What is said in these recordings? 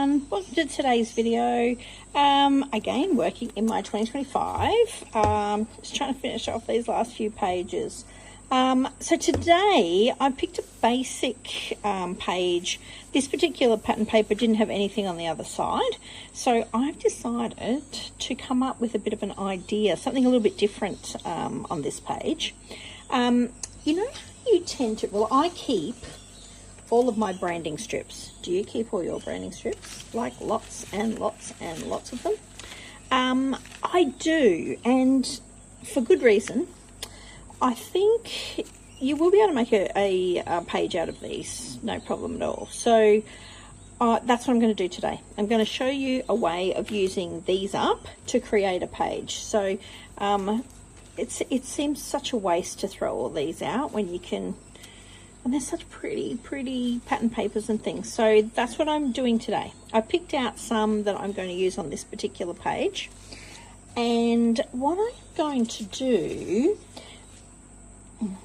everyone, welcome to today's video. Again, working in my 2025, just trying to finish off these last few pages. So today I picked a basic page. This particular pattern paper didn't have anything on the other side, so I've decided to come up with a bit of an idea, something a little bit different on this page. You know how you tend to, well, I keep all of my branding strips. Do you keep all your branding strips? Like lots and lots and lots of them? I do, and for good reason. I think you will be able to make a page out of these, no problem at all. So that's what I'm going to do today. I'm going to show you a way of using these up to create a page. So it seems such a waste to throw all these out when you can. And they're such pretty pattern papers and things. So that's what I'm doing today. I picked out some that I'm going to use on this particular page. And what I'm going to do,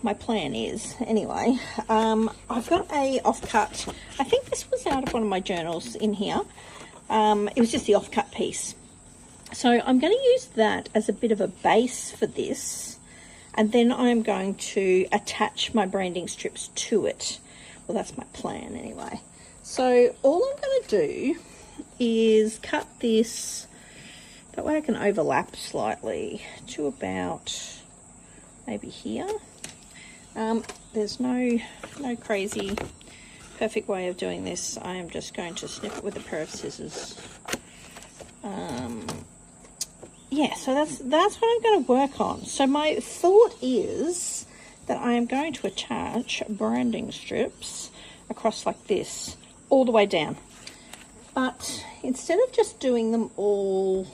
my plan is, anyway, I've got a offcut. I think this was out of one of my journals in here. It was just the offcut piece. So I'm going to use that as a bit of a base for this. And then I'm going to attach my branding strips to it. Well, that's my plan anyway. So all I'm going to do is cut this, that way I can overlap slightly to about maybe here. There's no crazy perfect way of doing this. I am just going to snip it with a pair of scissors. Yeah, so that's what I'm going to work on. So my thought is that I am going to attach branding strips across like this, all the way down. But instead of just doing them all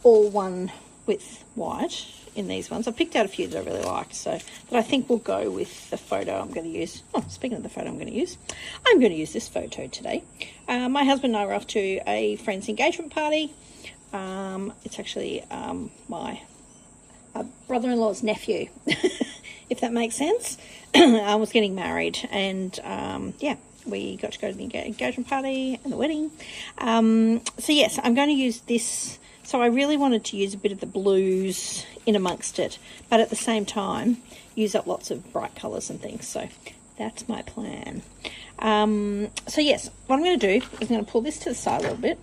one width white in these ones, I picked out a few that I really liked, so that I think will go with the photo I'm going to use. Oh, speaking of the photo I'm going to use this photo today. My husband and I were off to a friend's engagement party. It's actually my brother-in-law's nephew, if that makes sense. I was getting married, and yeah, we got to go to the engagement party and the wedding. So yes, I'm going to use this. So I really wanted to use a bit of the blues in amongst it, but at the same time use up lots of bright colours and things. So that's my plan. So yes, what I'm going to do is I'm going to pull this to the side a little bit.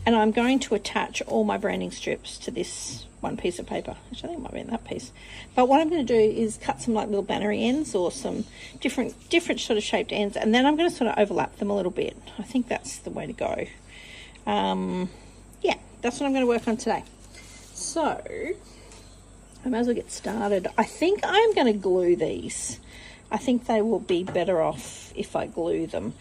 And I'm going to attach all my branding strips to this one piece of paper. Actually, I think it might be in that piece. But what I'm going to do is cut some like little bannery ends or some different sort of shaped ends. And then I'm going to sort of overlap them a little bit. I think that's the way to go. Yeah, that's what I'm going to work on today. So, I might as well get started. I think I'm going to glue these. I think they will be better off if I glue them.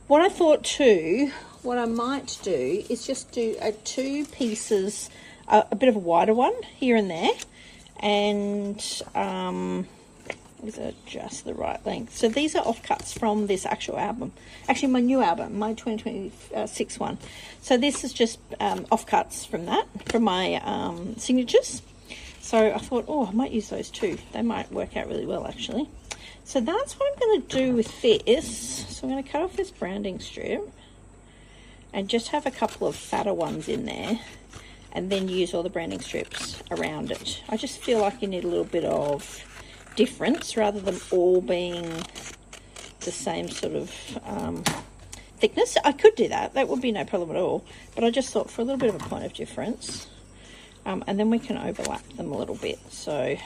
What I thought too, what I might do is just do two pieces, a bit of a wider one here and there, and these are just the right length. So these are offcuts from this actual album, actually my new album, my 2026 one. So this is just offcuts from that, from my signatures. So I thought, oh, I might use those too. They might work out really well actually. So that's what I'm going to do with this. So I'm going to cut off this branding strip and just have a couple of fatter ones in there, and then use all the branding strips around it. I just feel like you need a little bit of difference rather than all being the same sort of thickness. I could do that. That would be no problem at all. But I just thought for a little bit of a point of difference. And then we can overlap them a little bit. So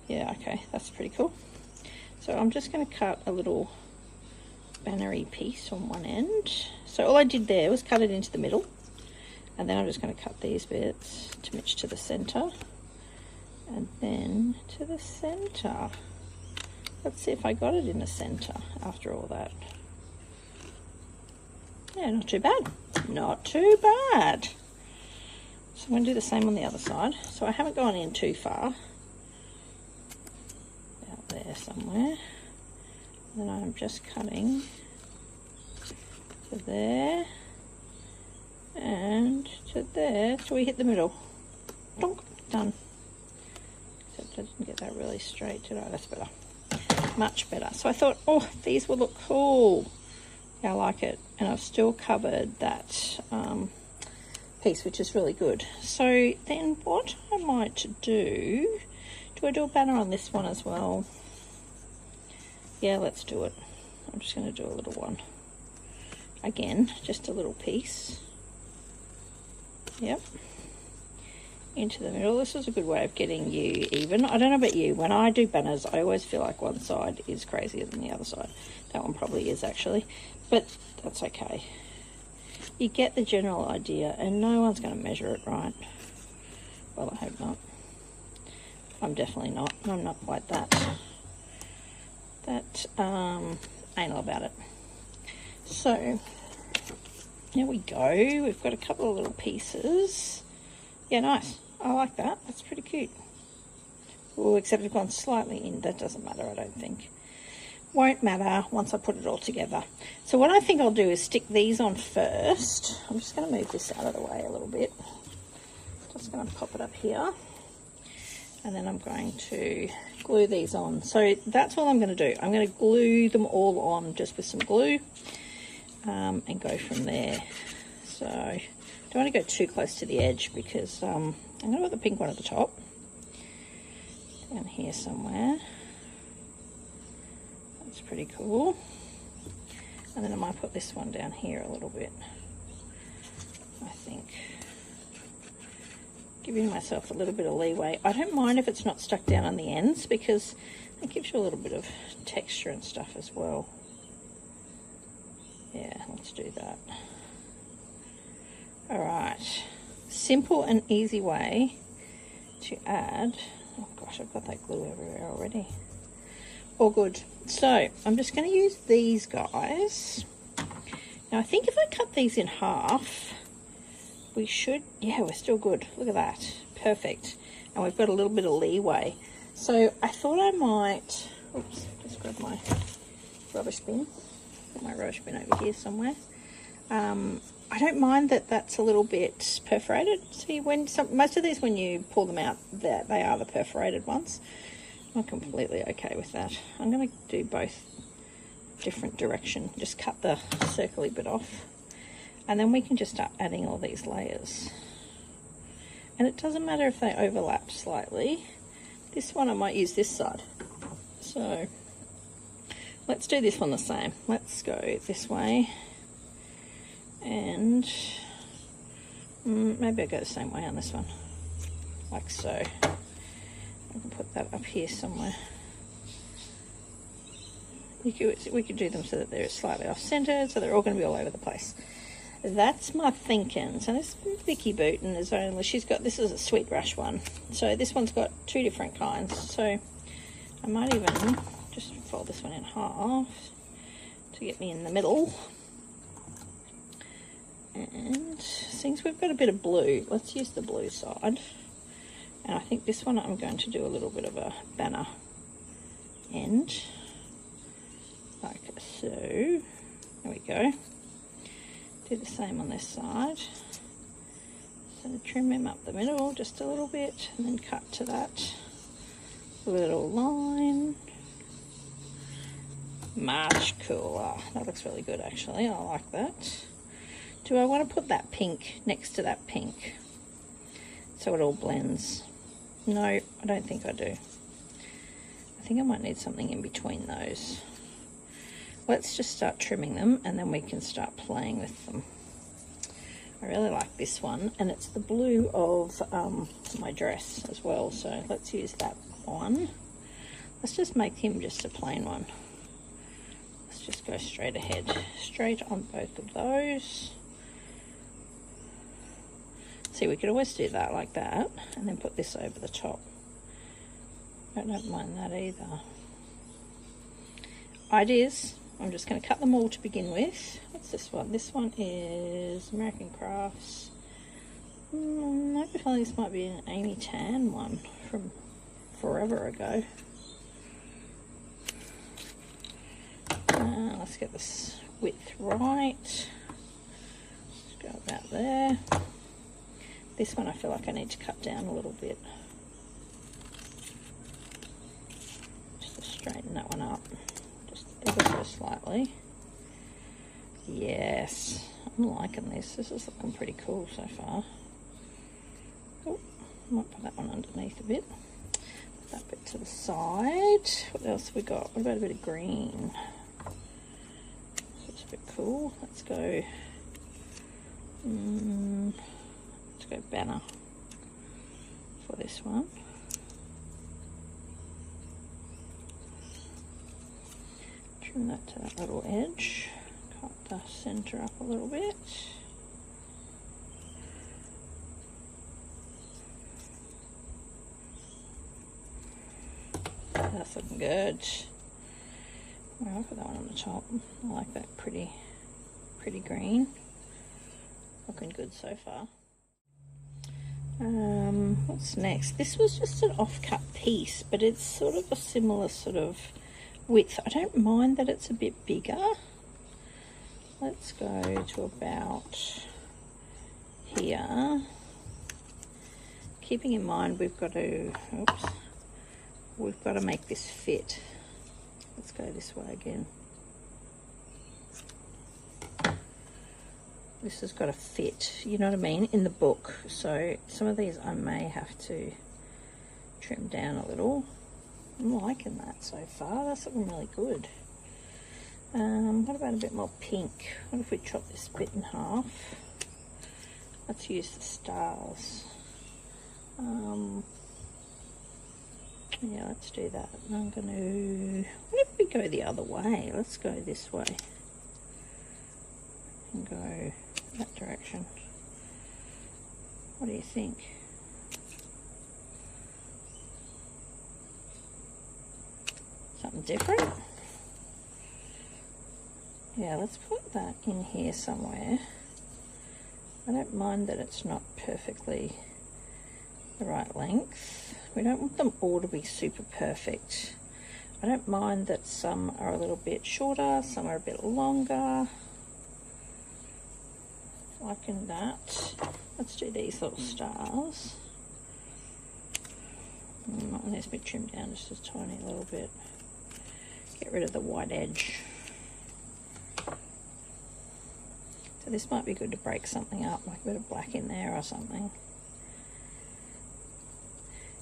yeah, okay, that's pretty cool. So I'm just going to cut a little bannery piece on one end. So all I did there was cut it into the middle, and then I'm just going to cut these bits to match to the center, and then to the center. Let's see if I got it in the center after all that. Yeah, not too bad. Not too bad. So I'm going to do the same on the other side. So I haven't gone in too far. There somewhere, and then I'm just cutting to there and to there till we hit the middle. Donk, done. Except I didn't get that really straight, did I? That's better, much better. So I thought, oh, these will look cool Yeah, I like it. And I've still covered that piece, which is really good. So then what I might do I do a banner on this one as well? Yeah, let's do it. I'm just going to do a little one. Again, just a little piece. Yep. Into the middle. This is a good way of getting you even. I don't know about you, when I do banners, I always feel like one side is crazier than the other side. That one probably is actually, but that's okay. You get the general idea, and no one's going to measure it right. Well, I hope not. I'm definitely not. I'm not quite that anal about it. So there we go. We've got a couple of little pieces. Yeah, nice. I like that. That's pretty cute. Oh, except we've gone slightly in. That doesn't matter, I don't think. Won't matter once I put it all together. So what I think I'll do is stick these on first. I'm just going to move this out of the way a little bit. Just going to pop it up here. And then I'm going to glue these on. So that's all I'm going to do. I'm going to glue them all on just with some glue and go from there. So I don't want to go too close to the edge because I'm going to put the pink one at the top. Down here somewhere. That's pretty cool. And then I might put this one down here a little bit, I think. Giving myself a little bit of leeway. I don't mind if it's not stuck down on the ends because it gives you a little bit of texture and stuff as well. Yeah, let's do that. All right, simple and easy way to add. Oh gosh, I've got that glue everywhere already. All good. So I'm just going to use these guys. Now I think if I cut these in half, we should, yeah, we're still good. Look at that. Perfect. And we've got a little bit of leeway. So I thought I might, oops, just grab my rubbish bin. Put my rubbish bin over here somewhere. I don't mind that that's a little bit perforated. See, when most of these, when you pull them out, that they are the perforated ones. I'm completely okay with that. I'm going to do both different direction. Just cut the circly bit off. And then we can just start adding all these layers. And it doesn't matter if they overlap slightly. This one I might use this side. So let's do this one the same. Let's go this way. And maybe I'll go the same way on this one. Like so. I can put that up here somewhere. We could do them so that they're slightly off-centered, so they're all going to be all over the place. That's my thinking. So this Vicki Boutin is only, she's got, this is a Sweet Rush one. So this one's got two different kinds. So I might even just fold this one in half to get me in the middle. And since we've got a bit of blue, let's use the blue side. And I think this one I'm going to do a little bit of a banner end. Like so. There we go. Do the same on this side. So trim him up the middle just a little bit and then cut to that little line. Much cooler. That looks really good actually. I like that. Do I want to put that pink next to that pink so it all blends? No, I don't think I do. I think I might need something in between those. Let's just start trimming them and then we can start playing with them. I really like this one and it's the blue of my dress as well, so let's use that one. Let's just make him just a plain one. Let's just go straight ahead, straight on both of those. See, we could always do that like that and then put this over the top. I don't mind that either. Ideas. I'm just going to cut them all to begin with. What's this one? This one is American Crafts. I have a feeling this might be an Amy Tan one from forever ago. Let's get this width right. Let's go about there. This one I feel like I need to cut down a little bit. Just to straighten that one up. Just ever so slightly. yes, I'm liking this. This is looking pretty cool so far. Oh, might put that one underneath a bit. Put that bit to the side. What else have we got? What about a bit of green? That's a bit cool. Let's go banner for this one. Trim that to that little edge. Cut the centre up a little bit. That's looking good. Well, I'll put that one on the top. I like that pretty green. Looking good so far. What's next? This was just an off-cut piece, but it's sort of a similar sort of width. I don't mind that it's a bit bigger. Let's go to about here. Keeping in mind we've got to make this fit. Let's go this way again. This has got to fit, you know what I mean, in the book. So some of these I may have to trim down a little. I'm liking that so far. That's looking really good. What about a bit more pink? What if we chop this bit in half? Let's use the stars. Yeah, let's do that. And I'm going to... What if we go the other way? Let's go this way. And go that direction. What do you think? Something different? Yeah, let's put that in here somewhere. I don't mind that it's not perfectly the right length. We don't want them all to be super perfect. I don't mind that some are a little bit shorter, some are a bit longer. Liking that. Let's do these little stars. That needs to be trimmed down just a tiny little bit. Get rid of the white edge. So this might be good to break something up, like a bit of black in there or something.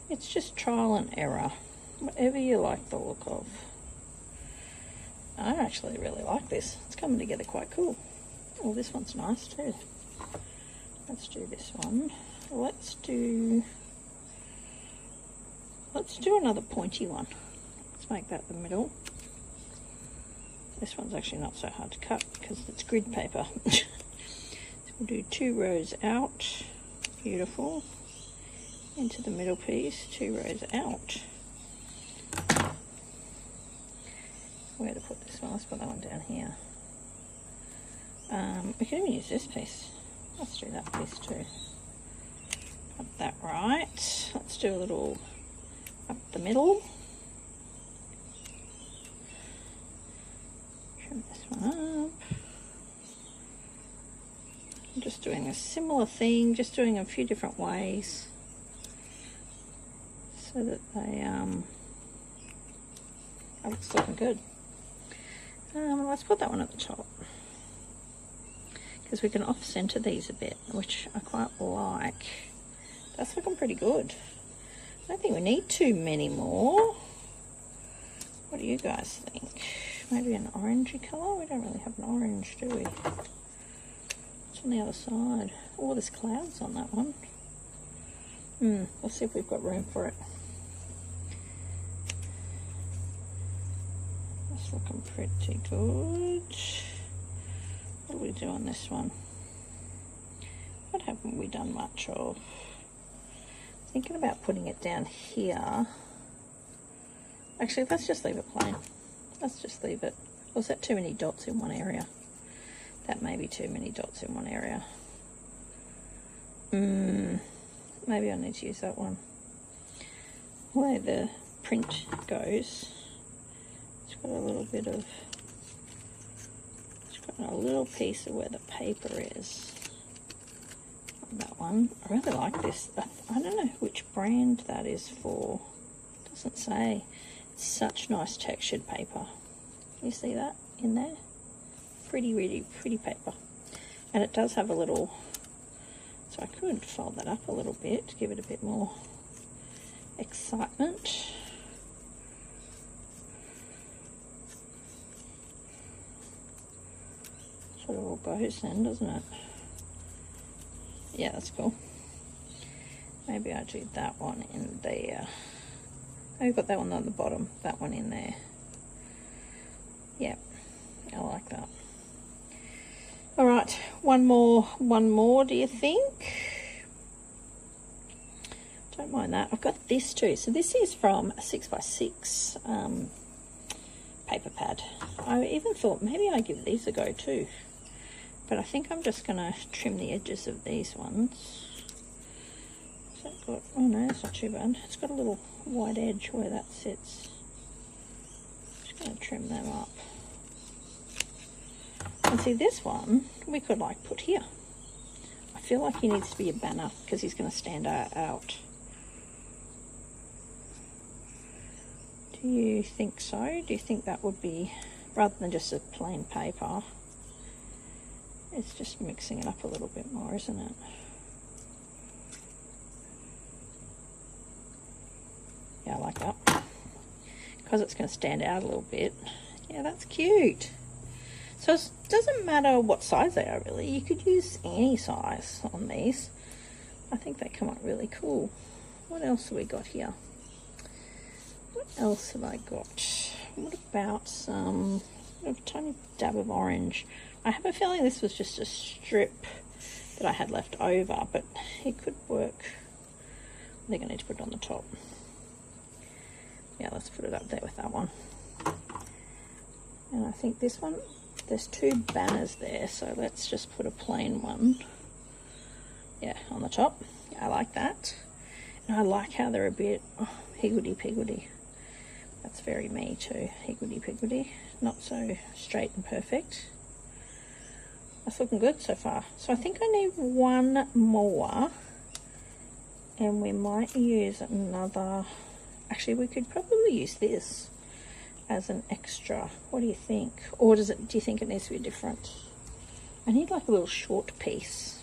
It's just trial and error, whatever you like the look of. I actually really like this. It's coming together quite cool. Oh, this one's nice too. Let's do this one. Let's do another pointy one. Let's make that the middle. This one's actually not so hard to cut because it's grid paper. So we'll do 2 rows out. Beautiful. Into the middle piece, 2 rows out. Where to put this one? Let's put that one down here. We can even use this piece. Let's do that piece too. Got that right. Let's do a little up the middle. Trim this one up. I'm just doing a similar thing, just doing a few different ways so that they that looks looking good. Let's put that one at the top, because we can off-center these a bit, which I quite like. That's looking pretty good. I don't think we need too many more. What do you guys think? Maybe an orangey colour? We don't really have an orange, do we? What's on the other side? Oh, there's clouds on that one. We'll see if we've got room for it. That's looking pretty good. What do we do on this one? What haven't we done much of? Thinking about putting it down here. Actually, let's just leave it plain. Let's just leave it. Or is that too many dots in one area? That may be too many dots in one area. Maybe I need to use that one. Where the print goes, it's got a little bit of, it's got a little piece of where the paper is. That one. I really like this. I don't know which brand that is for. It doesn't say. It's such nice textured paper. You see that in there? Pretty, really pretty paper. And it does have a little, so I could fold that up a little bit to give it a bit more excitement. Sort of all goes then, doesn't it? Yeah, that's cool. Maybe I do that one in there. I've got that one on the bottom, that one in there. Yep, I like that. All right, one more, do you think? Don't mind that. I've got this too. So this is from a 6x6 paper pad. I even thought maybe I give these a go too. But I think I'm just going to trim the edges of these ones. Has that got, oh no, it's not too bad. It's got a little white edge where that sits. Just going to trim them up. And see, this one we could like put here. I feel like he needs to be a banner because he's going to stand out. Do you think so? Do you think that would be, rather than just a plain paper, it's just mixing it up a little bit more, isn't it? Yeah, I like that. Because it's going to stand out a little bit. Yeah, that's cute. So it doesn't matter what size they are, really. You could use any size on these. I think they come out really cool. What else have we got here? What else have I got? What about some, a tiny dab of orange? I have a feeling this was just a strip that I had left over, but it could work. I think I need to put it on the top. Yeah, let's put it up there with that one. And I think this one, there's two banners there, so let's just put a plain one, yeah, on the top. I like that. And I like how they're a bit higgledy-piggledy. That's very me too, higgledy-piggledy. Not so straight and perfect. That's looking good so far. So I think I need one more, and we might use another. Actually, we could probably use this as an extra. What do you think? Or do you think it needs to be different? I need like a little short piece.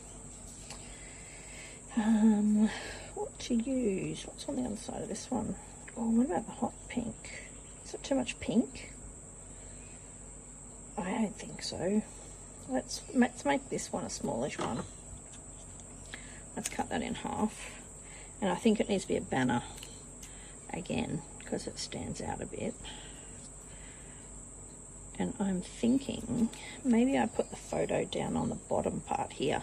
What to use? What's on the other side of this one? Oh, what about the hot pink? Is it too much pink? I don't think so. Let's make this one a smallish one. Let's cut that in half. And I think it needs to be a banner again, because it stands out a bit. And I'm thinking maybe I put the photo down on the bottom part here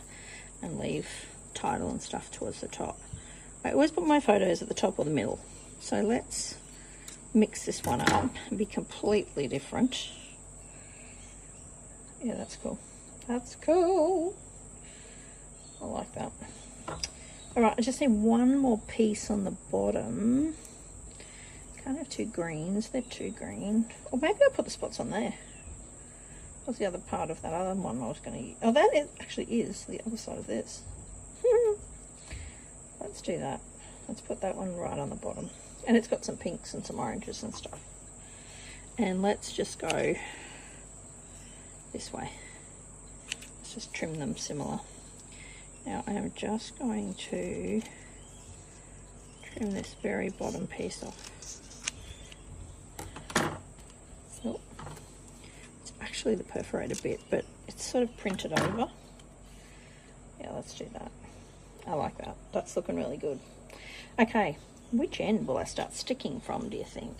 and leave title and stuff towards the top. I always put my photos at the top or the middle. So let's mix this one up and be completely different. Yeah, that's cool. That's cool. I like that. All right, I just need one more piece on the bottom. Can't have two greens, they're too green. Or maybe I'll put the spots on there. What's the other part of that other one I was going to use? Oh, that actually is the other side of this. Let's do that. Let's put that one right on the bottom. And it's got some pinks and some oranges and stuff. And let's just go this way. Let's just trim them similar. Now I am just going to trim this very bottom piece off. Oh, it's actually the perforated bit, but it's sort of printed over. Yeah, let's do that. I like that. That's looking really good. Okay, which end will I start sticking from, do you think?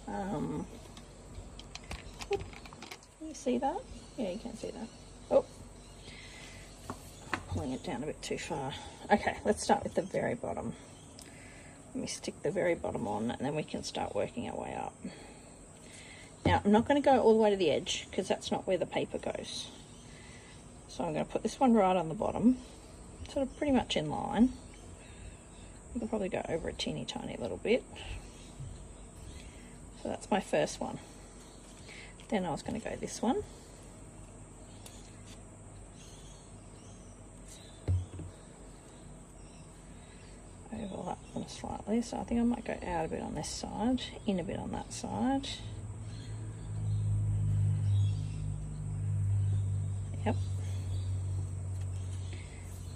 Can you see that? Yeah, you can see that. Oh, pulling it down a bit too far. Okay, let's start with the very bottom. Let me stick the very bottom on, and then we can start working our way up. Now, I'm not going to go all the way to the edge, because that's not where the paper goes. So I'm going to put this one right on the bottom, sort of pretty much in line. You can probably go over a teeny tiny little bit. So that's my first one. Then I was going to go this one. Overlap them slightly, so I think I might go out a bit on this side, in a bit on that side. Yep.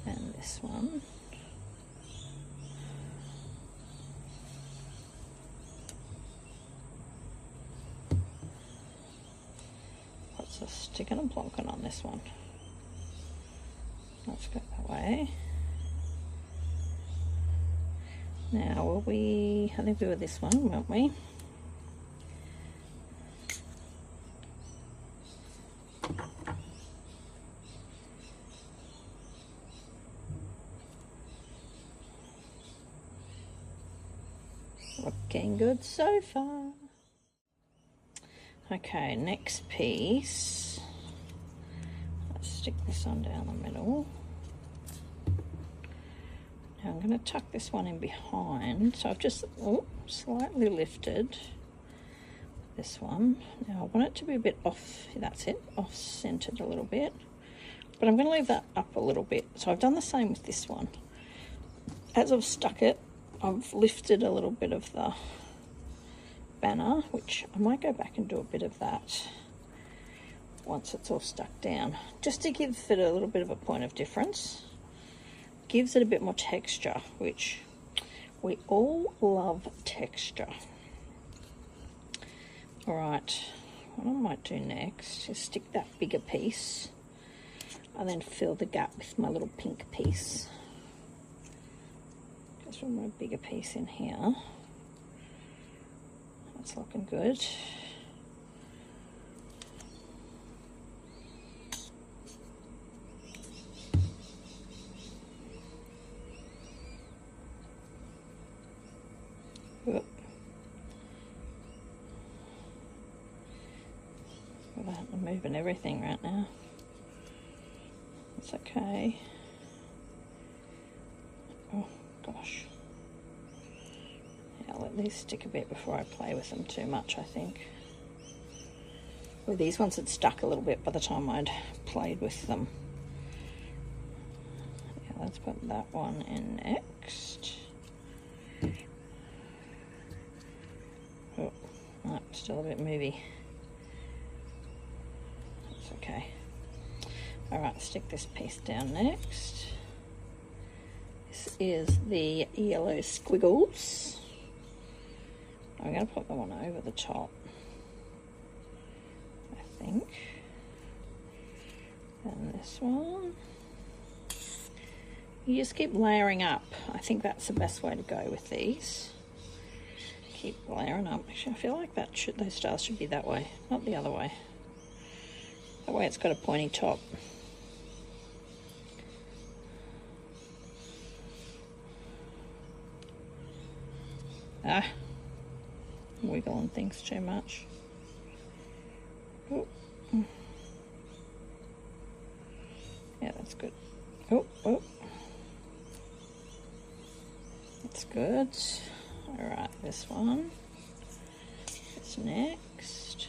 And this one. What's a sticking and plonking on this one? Let's go that way. Now, were we, I think we were this one, weren't we? Looking good so far. Okay, next piece. Let's stick this on down the middle. Now I'm going to tuck this one in behind. So I've just slightly lifted this one. Now I want it to be a bit off, that's it, off-centered a little bit. But I'm going to leave that up a little bit. So I've done the same with this one. As I've stuck it, I've lifted a little bit of the banner, which I might go back and do a bit of that once it's all stuck down, just to give it a little bit of a point of difference. Gives it a bit more texture, which we all love texture. All right, what I might do next is stick that bigger piece and then fill the gap with my little pink piece. Just put my bigger piece in here. That's looking good. Oop. I'm moving everything right now. It's okay. Oh gosh. Yeah, I'll let these stick a bit before I play with them too much, I think. Well, these ones had stuck a little bit by the time I'd played with them. Yeah, let's put that one in next. Oh, no, still a bit movie. That's okay. Alright, stick this piece down next. This is the yellow squiggles. I'm going to put the one over the top, I think. And this one. You just keep layering up. I think that's the best way to go with these. Keep layering up. Actually, I feel like those stars should be that way, not the other way. That way it's got a pointy top. Ah, wiggling things too much. Oh. Yeah, that's good. Oh, oh. That's good. All right, this one. What's next?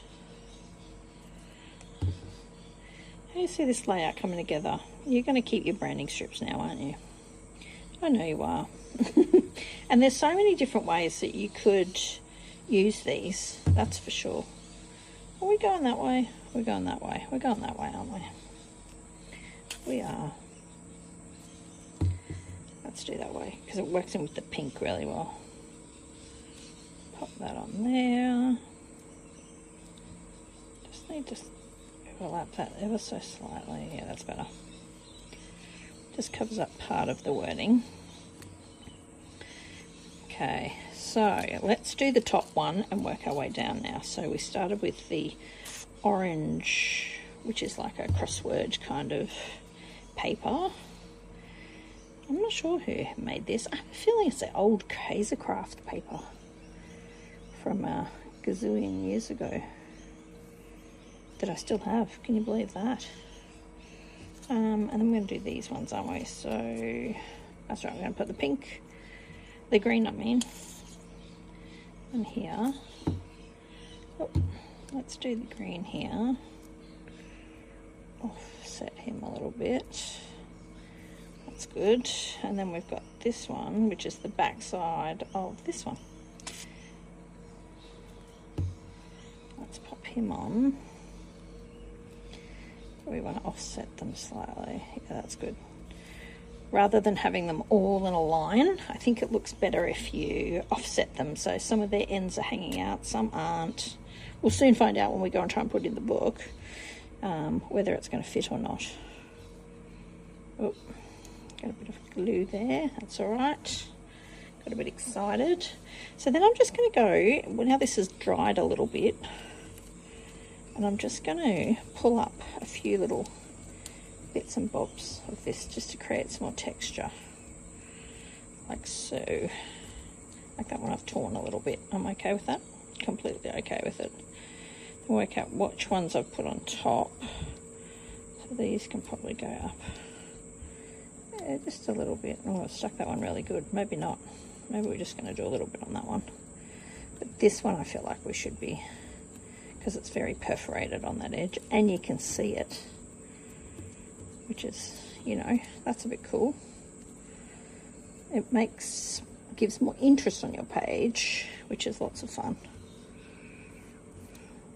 How do you see this layout coming together? You're going to keep your branding strips now, aren't you? I know you are. And there's so many different ways that you could use these, that's for sure. Are we going that way? We're going that way. We're going that way, aren't we? We are. Let's do that way, because it works in with the pink really well. Pop that on there. Just need to overlap that ever so slightly. Yeah, that's better. Just covers up part of the wording. Okay, so let's do the top one and work our way down now. So we started with the orange, which is like a crossword kind of paper. I'm not sure who made this. I have a feeling it's the old Kaisercraft paper from a gazillion years ago that I still have. Can you believe that? And then we're going to do these ones, aren't we? So that's right, I'm going to put the pink, the green I mean, and here. Oh, let's do the green here. Offset him a little bit. That's good. And then we've got this one, which is the back side of this one. Let's pop him on. We want to offset them slightly. Yeah, that's good. rather than having them all in a line. I think it looks better if you offset them, so some of their ends are hanging out, some aren't. We'll soon find out when we go and try and put in the book whether it's going to fit or not. Oh, got a bit of glue there, that's all right. Got a bit excited. So then I'm just going to go, well, now this has dried a little bit, and I'm just going to pull up a few little bits and bobs of this just to create some more texture, like so. Like that one I've torn a little bit. I'm okay with that, completely okay with it. I'll work out which ones I've put on top, so these can probably go up. Yeah, just a little bit. Oh, I've stuck that one really good. Maybe not. Maybe we're just going to do a little bit on that one. But this one I feel like we should be, because it's very perforated on that edge and you can see it, which is, you know, that's a bit cool. It gives more interest on your page, which is lots of fun.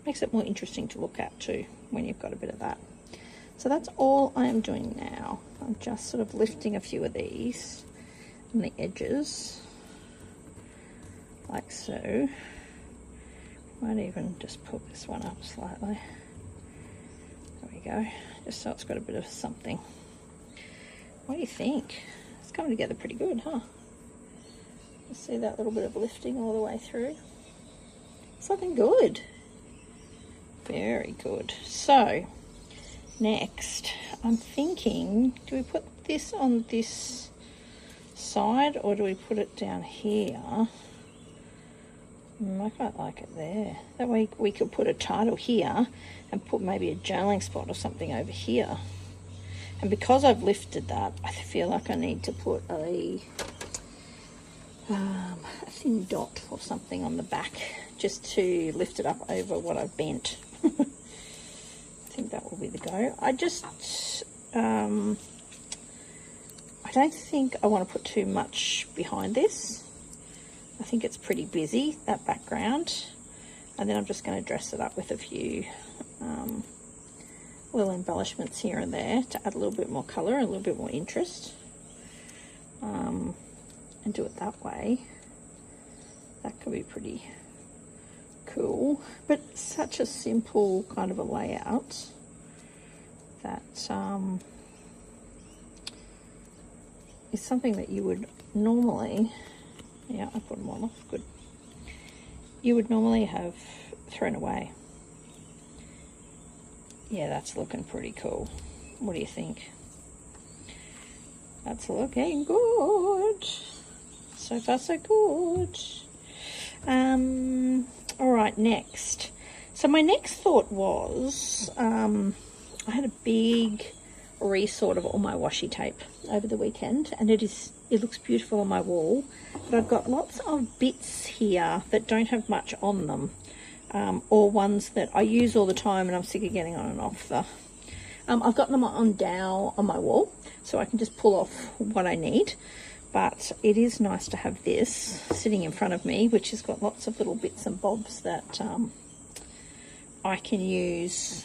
Makes it more interesting to look at too when you've got a bit of that. So that's all I am doing now. I'm just sort of lifting a few of these on the edges, like so. Might even just pull this one up slightly. There we go, just so it's got a bit of something. What do you think? It's coming together pretty good, huh? You see that little bit of lifting all the way through? Something good. Very good. So next, I'm thinking, do we put this on this side or do we put it down here? I quite like it there. That way we could put a title here and put maybe a journaling spot or something over here. And because I've lifted that, I feel like I need to put a thin dot or something on the back just to lift it up over what I've bent. I think that will be the go. I don't think I want to put too much behind this. I think it's pretty busy, that background. And then I'm just going to dress it up with a few little embellishments here and there to add a little bit more colour and a little bit more interest. And do it that way. That could be pretty cool. But such a simple kind of a layout that is something that you would normally, yeah, I put them all off, good. You would normally have thrown away. Yeah, that's looking pretty cool. What do you think? That's looking good. So far, so good. All right, next. So my next thought was, I had a big resort of all my washi tape over the weekend, and it looks beautiful on my wall, but I've got lots of bits here that don't have much on them, or ones that I use all the time and I'm sick of getting on and off the. I've got them on dowel on my wall, so I can just pull off what I need. But it is nice to have this sitting in front of me, which has got lots of little bits and bobs that I can use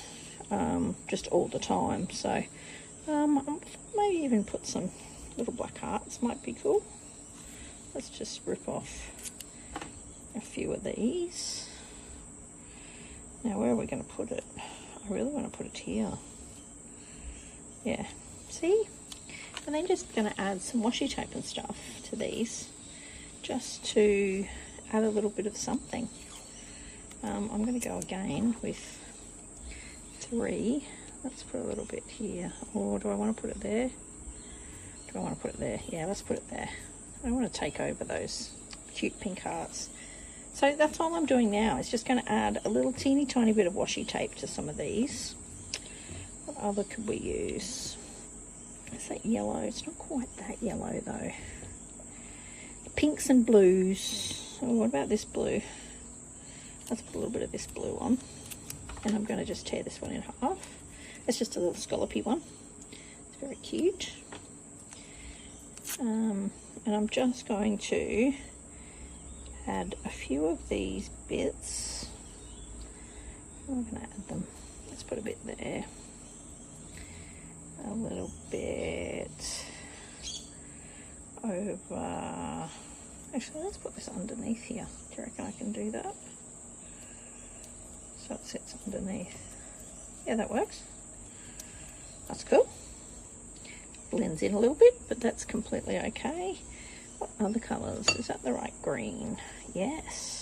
just all the time. So maybe even put some little black hearts, might be cool. Let's just rip off a few of these. Now, where are we going to put it? I really want to put it here. Yeah, see? And then just going to add some washi tape and stuff to these, just to add a little bit of something. I'm going to go again with 3. Let's put a little bit here. Or do I want to put it there? Do I want to put it there? Yeah, let's put it there. I don't want to take over those cute pink hearts. So that's all I'm doing now. It's just going to add a little teeny tiny bit of washi tape to some of these. What other could we use? Is that yellow? It's not quite that yellow though. Pinks and blues. Oh, what about this blue? Let's put a little bit of this blue on. And I'm going to just tear this one in half. It's just a little scallopy one. It's very cute. And I'm just going to add a few of these bits. I'm going to add them. Let's put a bit there. A little bit actually, let's put this underneath here. Do you reckon I can do that? So it sits underneath. Yeah, that works. That's cool. Blends in a little bit, but that's completely okay. What other colours? Is that the right green? Yes.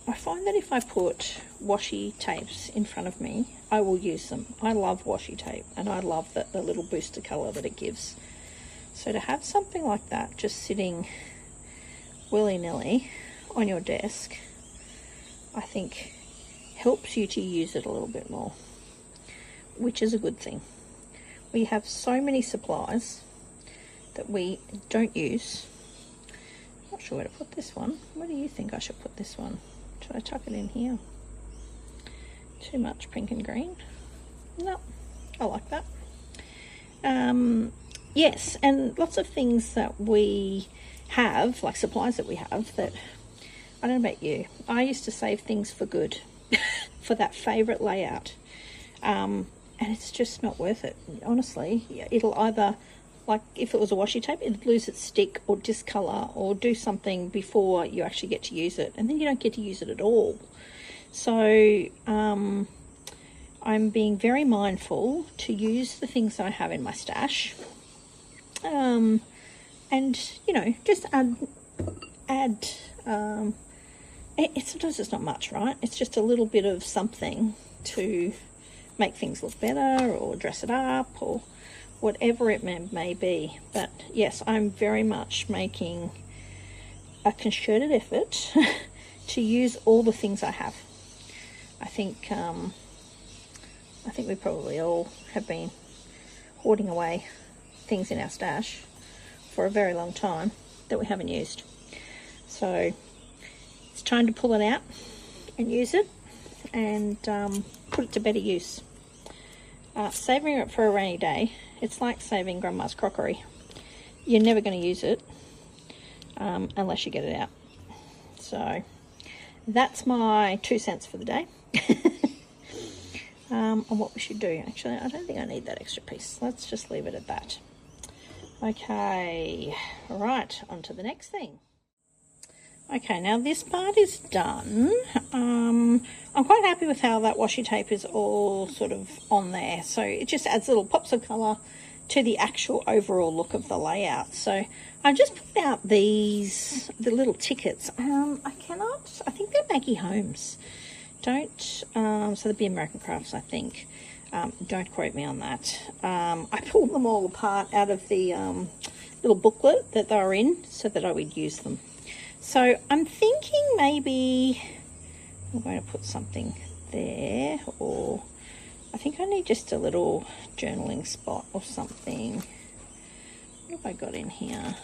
I find that if I put washi tapes in front of me, I will use them. I love washi tape, and I love the little booster colour that it gives. So to have something like that just sitting willy-nilly on your desk, I think helps you to use it a little bit more, which is a good thing. We have so many supplies that we don't use. Not sure where to put this one. Where do you think I should put this one? Should I tuck it in here? Too much pink and green? No, I like that. Yes, and lots of things that we have, like supplies that we have, that, I don't know about you, I used to save things for good, for that favourite layout, and it's just not worth it, honestly. It'll either, like if it was a washi tape, it'd lose its stick or discolour or do something before you actually get to use it, and then you don't get to use it at all. So I'm being very mindful to use the things that I have in my stash, and you know, just add sometimes it's not much, right? It's just a little bit of something to make things look better or dress it up or whatever it may be. But yes, I'm very much making a concerted effort to use all the things I have. I think we probably all have been hoarding away things in our stash for a very long time that we haven't used. So it's time to pull it out and use it and put it to better use. Saving it for a rainy day, it's like saving grandma's crockery. You're never going to use it unless you get it out. So that's my 2 cents for the day. On what we should do. Actually, I don't think I need that extra piece. Let's just leave it at that. Okay, right, on to the next thing. Okay, now this part is done. I'm quite happy with how that washi tape is all sort of on there. So it just adds little pops of colour to the actual overall look of the layout. So I just put out the little tickets. I think they're Maggie Holmes. So they'd be American Crafts, I think. Don't quote me on that. I pulled them all apart out of the little booklet that they were in so that I would use them. So I'm thinking maybe I'm going to put something there, or I think I need just a little journaling spot or something. What have I got in here?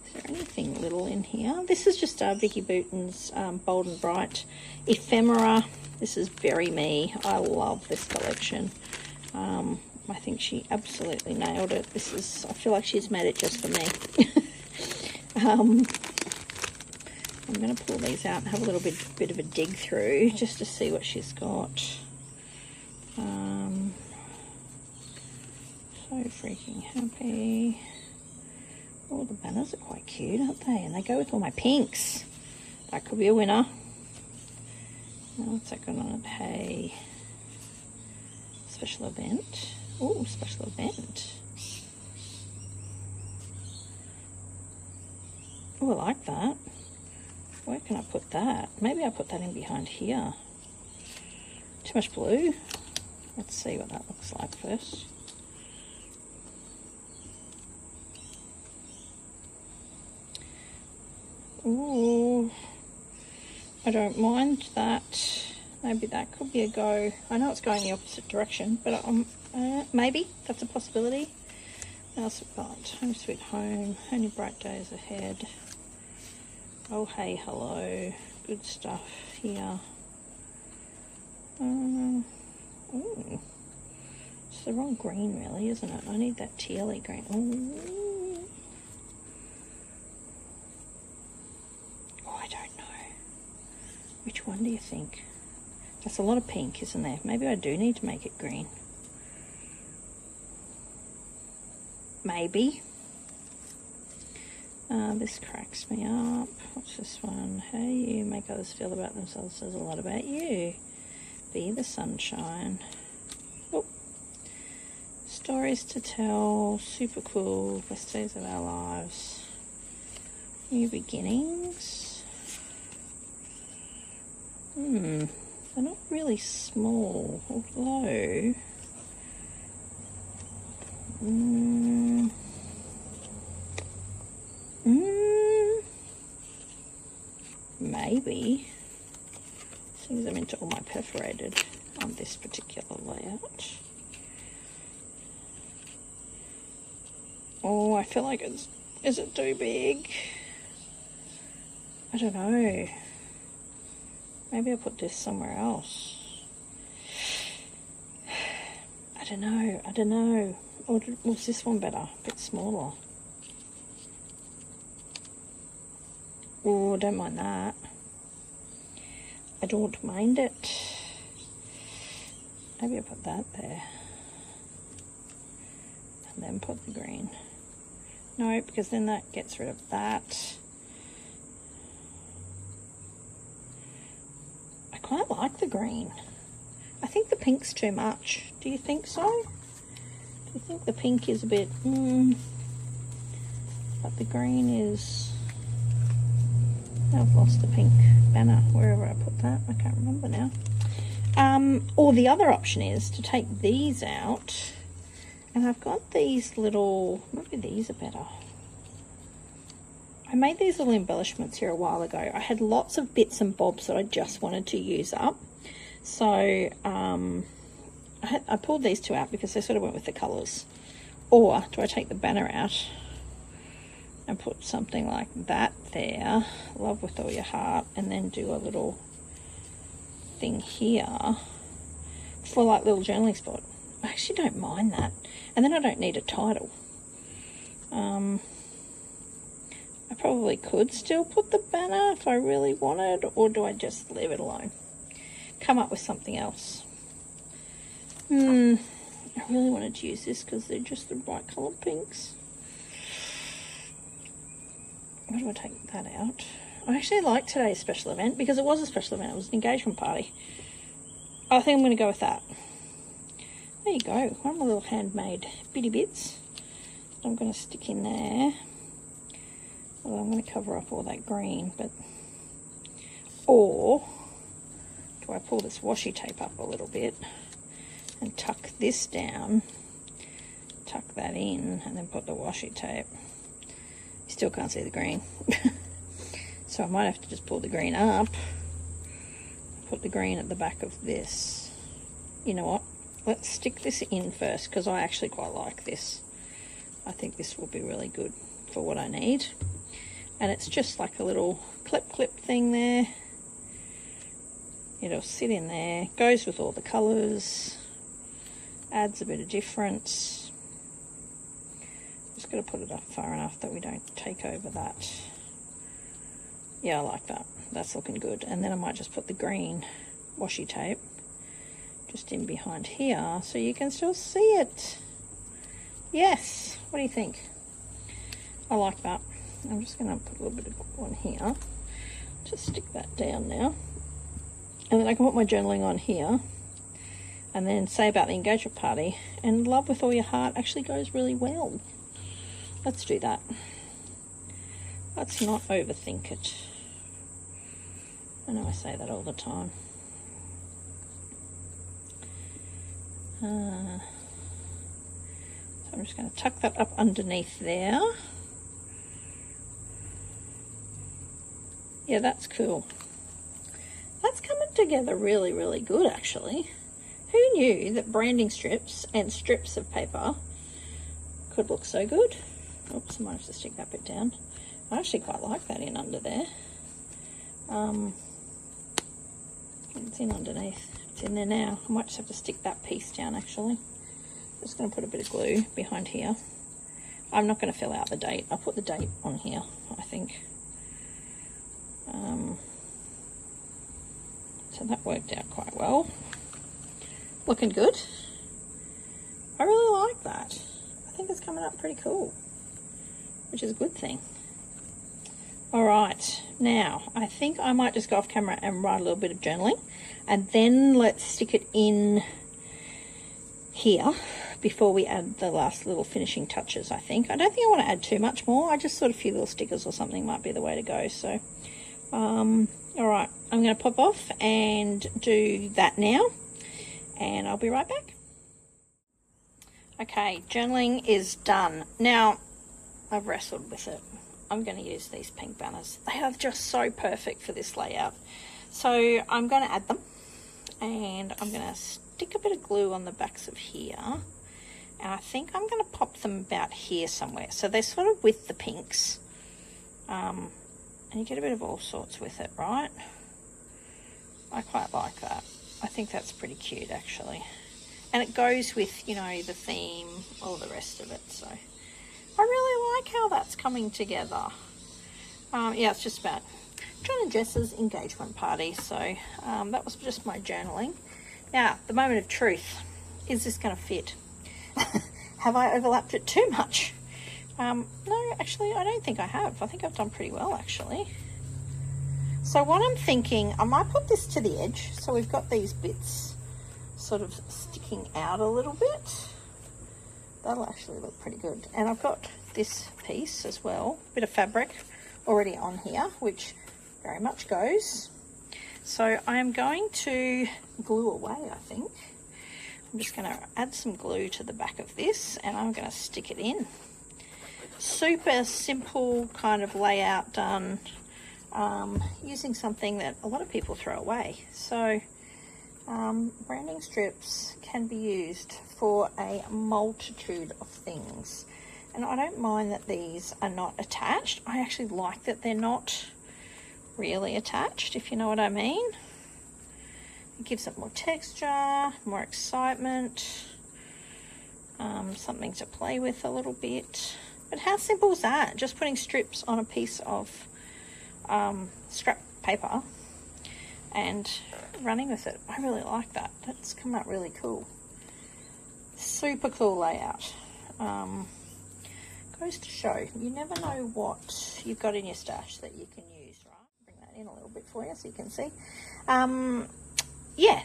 Is there anything little in here? This is just Vicki Boutin's Bold and Bright Ephemera. This is very me. I love this collection. I think she absolutely nailed it. I feel like she's made it just for me. I'm going to pull these out and have a little bit of a dig through just to see what she's got. So freaking happy. Oh, the banners are quite cute, aren't they? And they go with all my pinks. That could be a winner. What's that going on? Hey, special event. Oh, special event. Oh, I like that. Where can I put that? Maybe I'll put that in behind here. Too much blue. Let's see what that looks like first. Ooh, I don't mind that. Maybe that could be a go. I know it's going the opposite direction, but maybe that's a possibility. What else have we got? Home Sweet Home, Only Bright Days Ahead. Oh, hey, hello. Good stuff here. Ooh. It's the wrong green, really, isn't it? I need that tealy green. Ooh. Oh, I don't know. Which one do you think? That's a lot of pink, isn't there? Maybe I do need to make it green. Maybe. This cracks me up. What's this one? How you make others feel about themselves says a lot about you. Be the sunshine. Oh. Stories to tell. Super cool. Best days of our lives. New beginnings. They're not really small, although maybe, seeing I'm into all my perforated on this particular layout. Oh, I feel like is it too big? I don't know. Maybe I'll put this somewhere else. I don't know. Or was this one better? A bit smaller. Oh, I don't mind that. I don't mind it. Maybe I'll put that there. And then put the green. No, because then that gets rid of that. I quite like the green. I think the pink's too much. Do you think so? Do you think the pink is a bit... But the green is... I've lost the pink banner, wherever I put that. I can't remember now. Or the other option is to take these out. And I've got these little... Maybe these are better. I made these little embellishments here a while ago. I had lots of bits and bobs that I just wanted to use up. So I pulled these two out because they sort of went with the colours. Or do I take the banner out and put something like that there, love with all your heart, and then do a little thing here for like little journaling spot. I actually don't mind that. And then I don't need a title. I probably could still put the banner if I really wanted, or do I just leave it alone? Come up with something else. I really wanted to use this because they're just the right colour pinks. Where do I take that out? I actually like today's special event because it was a special event. It was an engagement party. I think I'm going to go with that. There you go. One of my little handmade bitty bits. I'm going to stick in there. Well, I'm going to cover up all that green, but... Or... do I pull this washi tape up a little bit and tuck this down, tuck that in, and then put the washi tape. You still can't see the green. So I might have to just pull the green up, put the green at the back of this. You know what? Let's stick this in first because I actually quite like this. I think this will be really good for what I need. And it's just like a little clip thing there. It'll sit in there, goes with all the colours, adds a bit of difference. Just got to put it up far enough that we don't take over that. Yeah, I like that. That's looking good. And then I might just put the green washi tape just in behind here so you can still see it. Yes, what do you think? I like that. I'm just going to put a little bit of glue on here. Just stick that down now. And then I can put my journaling on here and then say about the engagement party. And love with all your heart actually goes really well. Let's do that. Let's not overthink it. I know I say that all the time. So I'm just going to tuck that up underneath there. Yeah, that's cool. That's coming together really, really good, actually. Who knew that branding strips and strips of paper could look so good? Oops, I might have to stick that bit down. I actually quite like that in under there. It's in underneath. It's in there now. I might just have to stick that piece down, actually. Just going to put a bit of glue behind here. I'm not going to fill out the date. I'll put the date on here, I think. So that worked out quite well. Looking good. I really like that. I think it's coming up pretty cool, which is a good thing. All right, now I think I might just go off camera and write a little bit of journaling, and then let's stick it in here before we add the last little finishing touches. I don't think I want to add too much more. I just thought a few little stickers or something might be the way to go. So all right, I'm going to pop off and do that now, and I'll be right back. Okay, journaling is done. Now I've wrestled with it. I'm going to use these pink banners. They are just so perfect for this layout. So I'm going to add them, and I'm going to stick a bit of glue on the backs of here, and I think I'm going to pop them about here somewhere. So they're sort of with the pinks, and you get a bit of all sorts with it, right? I quite like that. I think that's pretty cute, actually. And it goes with, you know, the theme, all the rest of it. So I really like how that's coming together. Yeah, it's just about John and Jess's engagement party. So that was just my journaling. Now, the moment of truth. Is this going to fit? Have I overlapped it too much? No, actually, I don't think I have. I think I've done pretty well, actually. So what I'm thinking, I might put this to the edge. So we've got these bits sort of sticking out a little bit. That'll actually look pretty good. And I've got this piece as well, a bit of fabric already on here, which very much goes. So I am going to glue away, I think. I'm just going to add some glue to the back of this, and I'm going to stick it in. Super simple kind of layout done, using something that a lot of people throw away. So branding strips can be used for a multitude of things, and I don't mind that these are not attached. I actually like that they're not really attached, if you know what I mean. It gives it more texture, more excitement, something to play with a little bit. But how simple is that? Just putting strips on a piece of scrap paper and running with it. I really like that. That's come out really cool. Super cool layout. Goes to show, you never know what you've got in your stash that you can use, right? Bring that in a little bit for you so you can see. Yeah,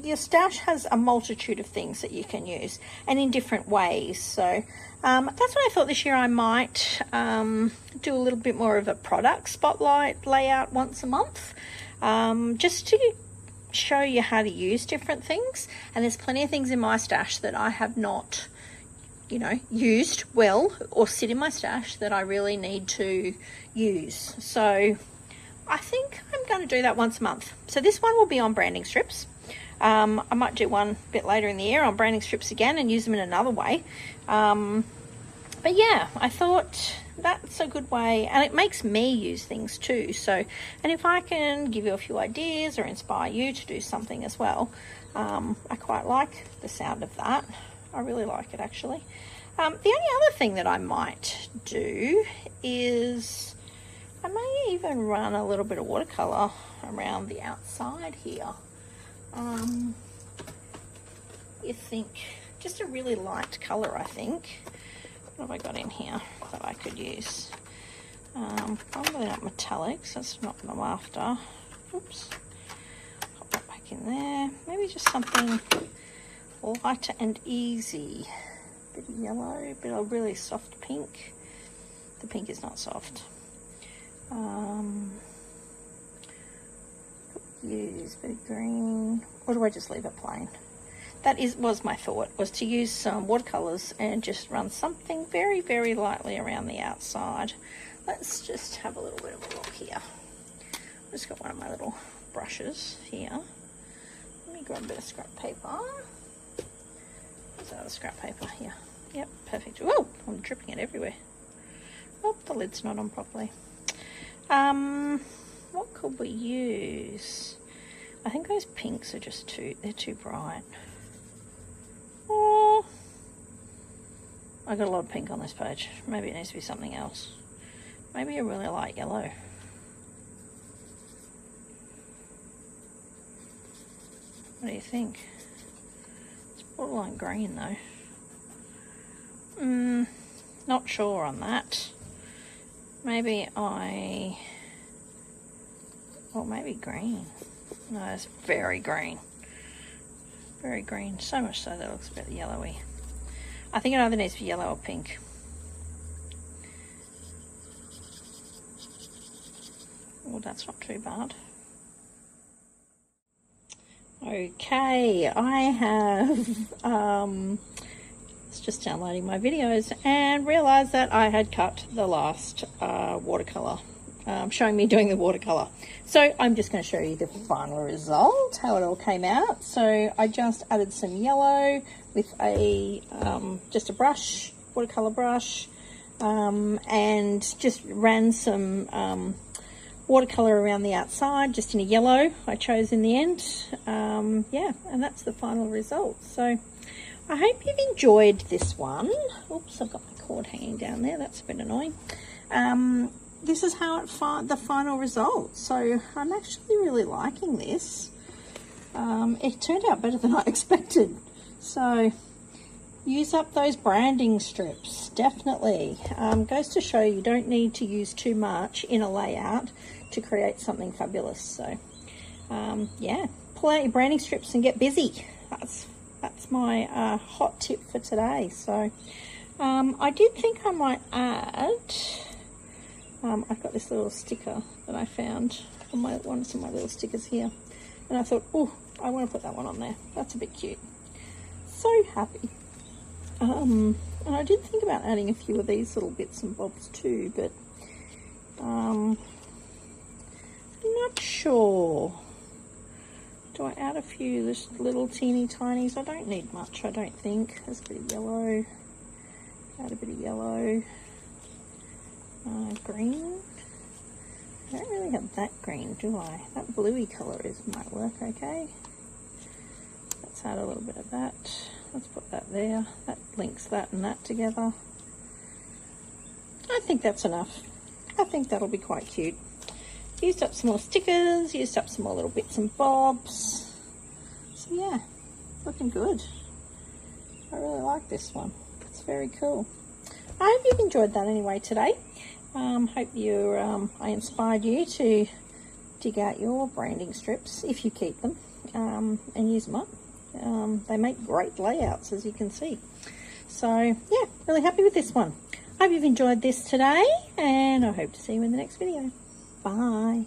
your stash has a multitude of things that you can use, and in different ways. So that's what I thought this year. I might do a little bit more of a product spotlight layout once a month, just to show you how to use different things. And there's plenty of things in my stash that I have not, you know, used well or sit in my stash that I really need to use. So I think I'm going to do that once a month. So this one will be on branding strips. I might do one a bit later in the year on branding strips again and use them in another way. But yeah, I thought that's a good way, and it makes me use things too. So, and if I can give you a few ideas or inspire you to do something as well, I quite like the sound of that. I really like it, actually. The only other thing that I might do is I may even run a little bit of watercolour around the outside here. You think, just a really light colour, I think. What have I got in here that I could use? Probably not metallics, that's not what I'm after. Oops. Pop that back in there. Maybe just something light and easy. Bit of yellow, bit of really soft pink. The pink is not soft. Use a bit of green, or do I just leave it plain? That was my thought, was to use some watercolors and just run something very, very lightly around the outside. Let's just have a little bit of a look here. I've just got one of my little brushes here. Let me grab a bit of scrap paper. Is that the scrap paper here? Yep, perfect. Oh, I'm dripping it everywhere. Oh, the lid's not on properly. What could we use? I think those pinks are just they're too bright. Oh, I got a lot of pink on this page. Maybe it needs to be something else. Maybe a really light yellow. What do you think? It's borderline green though. Not sure on that. maybe maybe green. No, it's very green. Very green. So much so that it looks a bit yellowy. I think it either needs to be yellow or pink. Oh, that's not too bad. Okay, I have it's just downloading my videos and realised that I had cut the last watercolour, showing me doing the watercolour. So I'm just going to show you the final result, how it all came out. So I just added some yellow with a just a brush, watercolour brush, and just ran some watercolour around the outside, just in a yellow I chose in the end. Yeah, and that's the final result. So I hope you've enjoyed this one. Oops, I've got my cord hanging down there, that's a bit annoying. This is how the final result. So I'm actually really liking this. It turned out better than I expected. So use up those branding strips, definitely. Goes to show you don't need to use too much in a layout to create something fabulous. So yeah, pull out your branding strips and get busy. That's my hot tip for today. So I did think I might add, I've got this little sticker that I found on one of my little stickers here, and I thought, oh, I want to put that one on there. That's a bit cute. So happy. And I did think about adding a few of these little bits and bobs too, but I'm not sure. Do I add a few just little teeny tinies? I don't need much, I don't think. There's a bit of yellow. Add a bit of yellow. Green. I don't really have that green, do I? That bluey colour might work okay. Let's add a little bit of that. Let's put that there. That links that and that together. I think that's enough. I think that'll be quite cute. Used up some more stickers, used up some more little bits and bobs. So yeah, looking good. I really like this one. It's very cool. I hope you've enjoyed that anyway today. Hope I inspired you to dig out your branding strips, if you keep them, and use them up. They make great layouts, as you can see. So yeah, really happy with this one. Hope you've enjoyed this today, and I hope to see you in the next video. Bye.